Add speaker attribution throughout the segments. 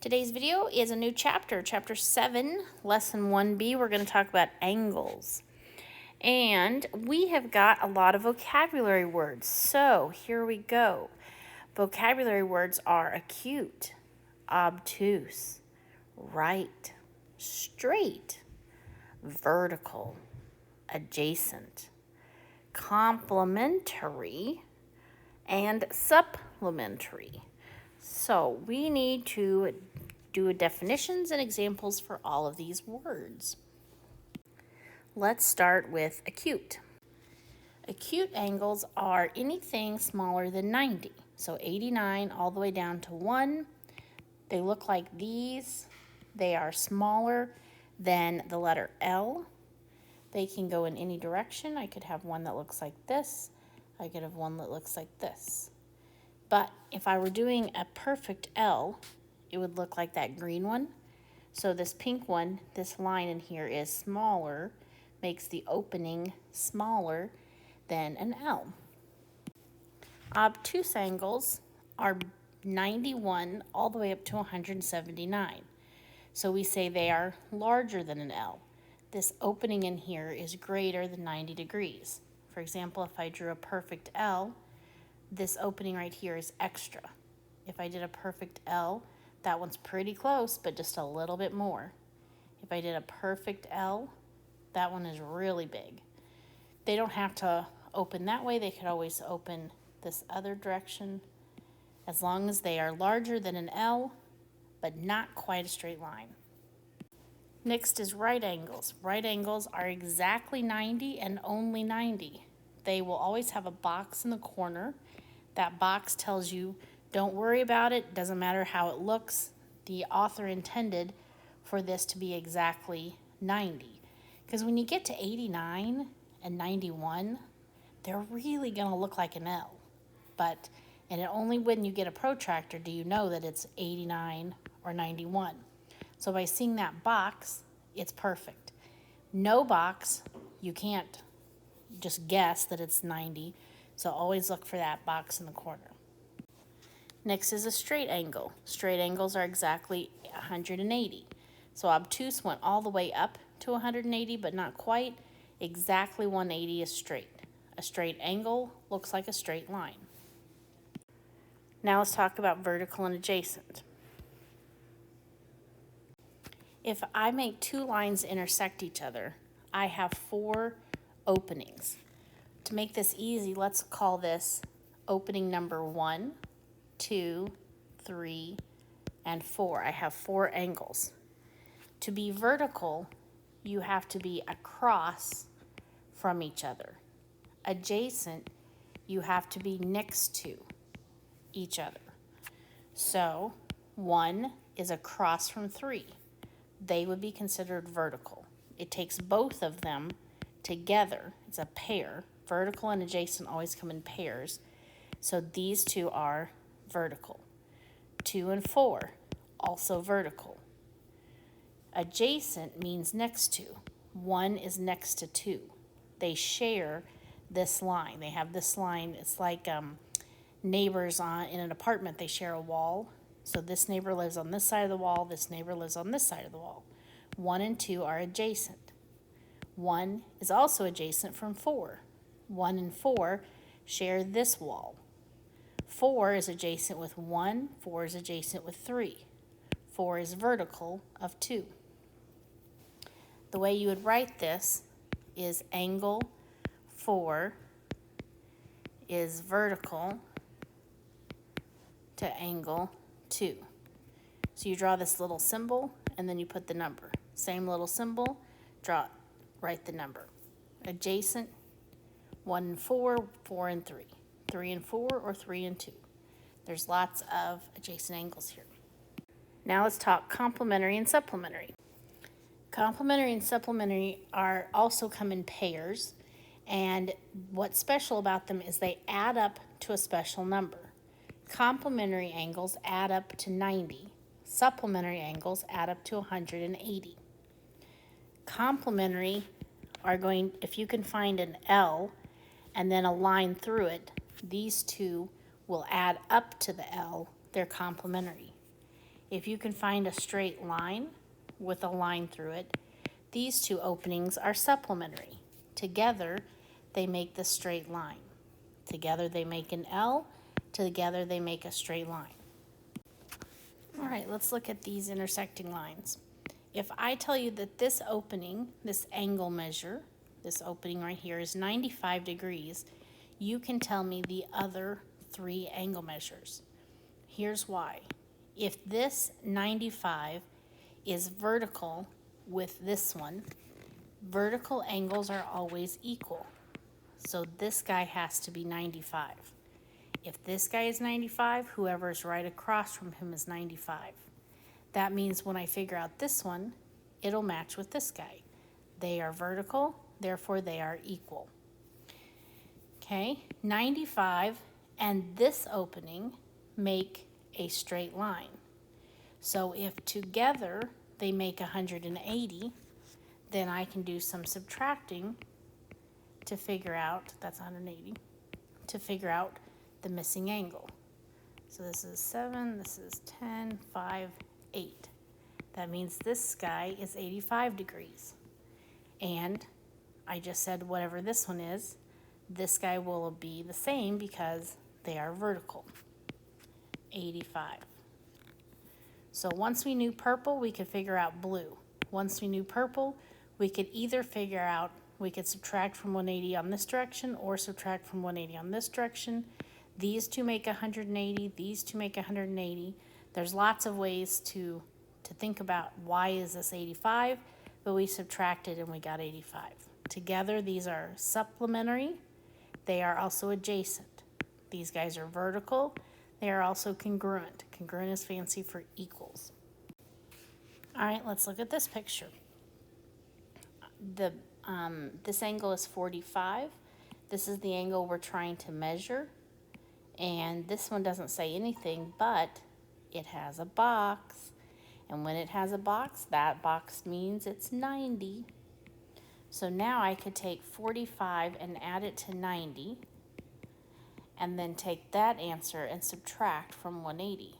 Speaker 1: Today's video is a new chapter, Chapter 7, Lesson 1B. We're going to talk about angles. And we have got a lot of vocabulary words. So here we go. Vocabulary words are acute, obtuse, right, straight, vertical, adjacent, complementary, and supplementary. So we need to do definitions and examples for all of these words. Let's start with acute. Acute angles are anything smaller than 90. So 89 all the way down to 1. They look like these. They are smaller than the letter L. They can go in any direction. I could have one that looks like this. I could have one that looks like this. But if I were doing a perfect L, it would look like that green one. So this pink one, this line in here is smaller, makes the opening smaller than an L. Obtuse angles are 91 all the way up to 179. So we say they are larger than an L. This opening in here is greater than 90 degrees. For example, if I drew a perfect L, this opening right here is extra. If I did a perfect L, that one's pretty close, but just a little bit more. If I did a perfect L, that one is really big. They don't have to open that way. They could always open this other direction as long as they are larger than an L, but not quite a straight line. Next is right angles. Right angles are exactly 90 and only 90. They will always have a box in the corner. That box tells you, don't worry about it, doesn't matter how it looks. The author intended for this to be exactly 90. Because when you get to 89 and 91, they're really going to look like an L. And only when you get a protractor do you know that it's 89 or 91. So by seeing that box, it's perfect. No box, you can't just guess that it's 90. So always look for that box in the corner. Next is a straight angle. Straight angles are exactly 180. So obtuse went all the way up to 180, but not quite. Exactly 180 is straight. A straight angle looks like a straight line. Now let's talk about vertical and adjacent. If I make two lines intersect each other, I have 4 openings. To make this easy, let's call this opening number 1, 2, 3, and 4. I have 4 angles. To be vertical, you have to be across from each other. Adjacent, you have to be next to each other. So 1 is across from 3. They would be considered vertical. It takes both of them together. It's a pair. Vertical and adjacent always come in pairs. So these two are vertical. 2 and 4, also vertical. Adjacent means next to. 1 is next to 2. They share this line. They have this line. It's like neighbors in an apartment. They share a wall. So this neighbor lives on this side of the wall. This neighbor lives on this side of the wall. 1 and 2 are adjacent. 1 is also adjacent from 4. 1 and 4 share this wall. 4 is adjacent with 1. 4 is adjacent with 3. 4 is vertical of 2. The way you would write this is angle 4 is vertical to angle 2. So you draw this little symbol and then you put the number. Same little symbol, write the number. Adjacent, 1 and 4, 4 and 3. 3 and 4 or 3 and 2. There's lots of adjacent angles here. Now let's talk complementary and supplementary. Complementary and supplementary also come in pairs, and what's special about them is they add up to a special number. Complementary angles add up to 90. Supplementary angles add up to 180. Complementary if you can find an L and then a line through it, these two will add up to the L. They're complementary. If you can find a straight line with a line through it, these two openings are supplementary. Together, they make the straight line. Together, they make an L. Together, they make a straight line. All right, let's look at these intersecting lines. If I tell you that this opening, this angle measure, this opening right here is 95 degrees, you can tell me the other three angle measures. Here's why. If this 95 is vertical with this one, vertical angles are always equal. So this guy has to be 95. If this guy is 95, whoever's right across from him is 95. That means when I figure out this one, it'll match with this guy. They are vertical, therefore they are equal. Okay, 95 and this opening make a straight line. So if together they make 180, then I can do some subtracting to figure out, that's 180, to figure out the missing angle. So this is 7, this is 10, 5, 8. That means this guy is 85 degrees. And I just said whatever this one is, this guy will be the same because they are vertical. 85. So once we knew purple, we could figure out blue. Once we knew purple, we could either figure out, we could subtract from 180 on this direction or subtract from 180 on this direction. These two make 180, these two make 180. There's lots of ways to think about why is this 85, but we subtracted and we got 85. Together, these are supplementary. They are also adjacent. These guys are vertical. They are also congruent. Congruent is fancy for equals. All right, let's look at this picture. This angle is 45. This is the angle we're trying to measure. And this one doesn't say anything, but it has a box. And when it has a box, that box means it's 90. So now I could take 45 and add it to 90, and then take that answer and subtract from 180.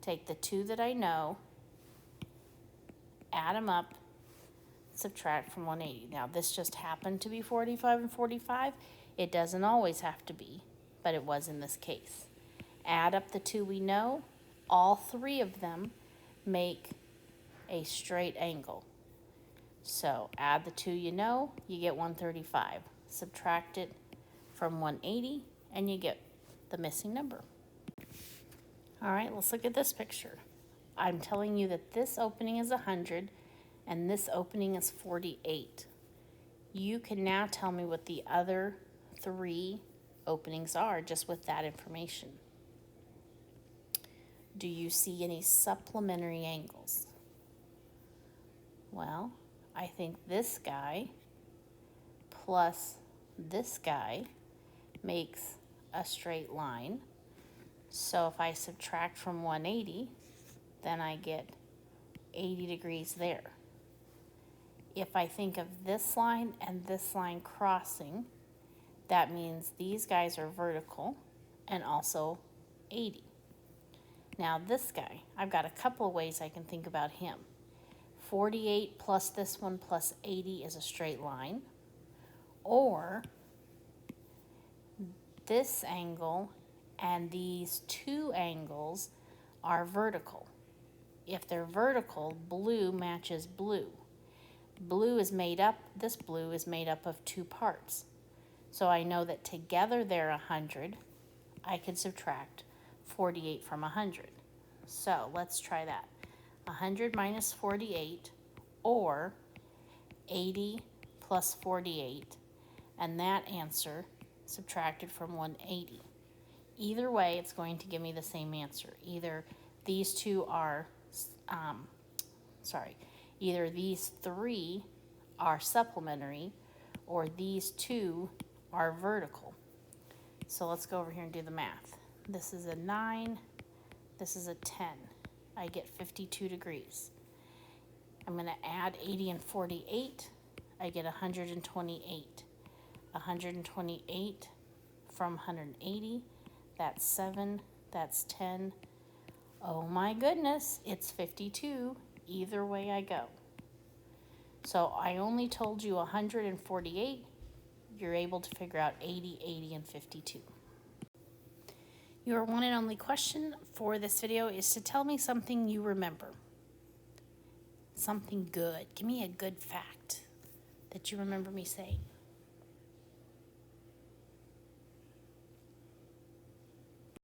Speaker 1: Take the two that I know, add them up, subtract from 180. Now this just happened to be 45 and 45. It doesn't always have to be, but it was in this case. Add up the two we know, all three of them make a straight angle. So add the two you know, you get 135. Subtract it from 180 and you get the missing number. All right, let's look at this picture. I'm telling you that this opening is 100 and this opening is 48. You can now tell me what the other three openings are just with that information. Do you see any supplementary angles? Well, I think this guy plus this guy makes a straight line. So if I subtract from 180, then I get 80 degrees there. If I think of this line and this line crossing, that means these guys are vertical and also 80. Now this guy, I've got a couple of ways I can think about him. 48 plus this one plus 80 is a straight line. Or this angle and these two angles are vertical. If they're vertical, blue matches blue. Blue is made up, this blue is made up of two parts. So I know that together they're 100. I can subtract 48 from 100. So let's try that. 100 minus 48, or 80 plus 48, and that answer subtracted from 180. Either way, it's going to give me the same answer. Either these two are, either these three are supplementary, or these two are vertical. So let's go over here and do the math. This is a 9, this is a 10. I get 52 degrees. I'm going to add 80 and 48. I get 128. 128 from 180, that's 7, that's 10. Oh my goodness, it's 52, either way I go. So I only told you 148, you're able to figure out 80, 80, and 52. Your one and only question for this video is to tell me something you remember. Something good. Give me a good fact that you remember me saying.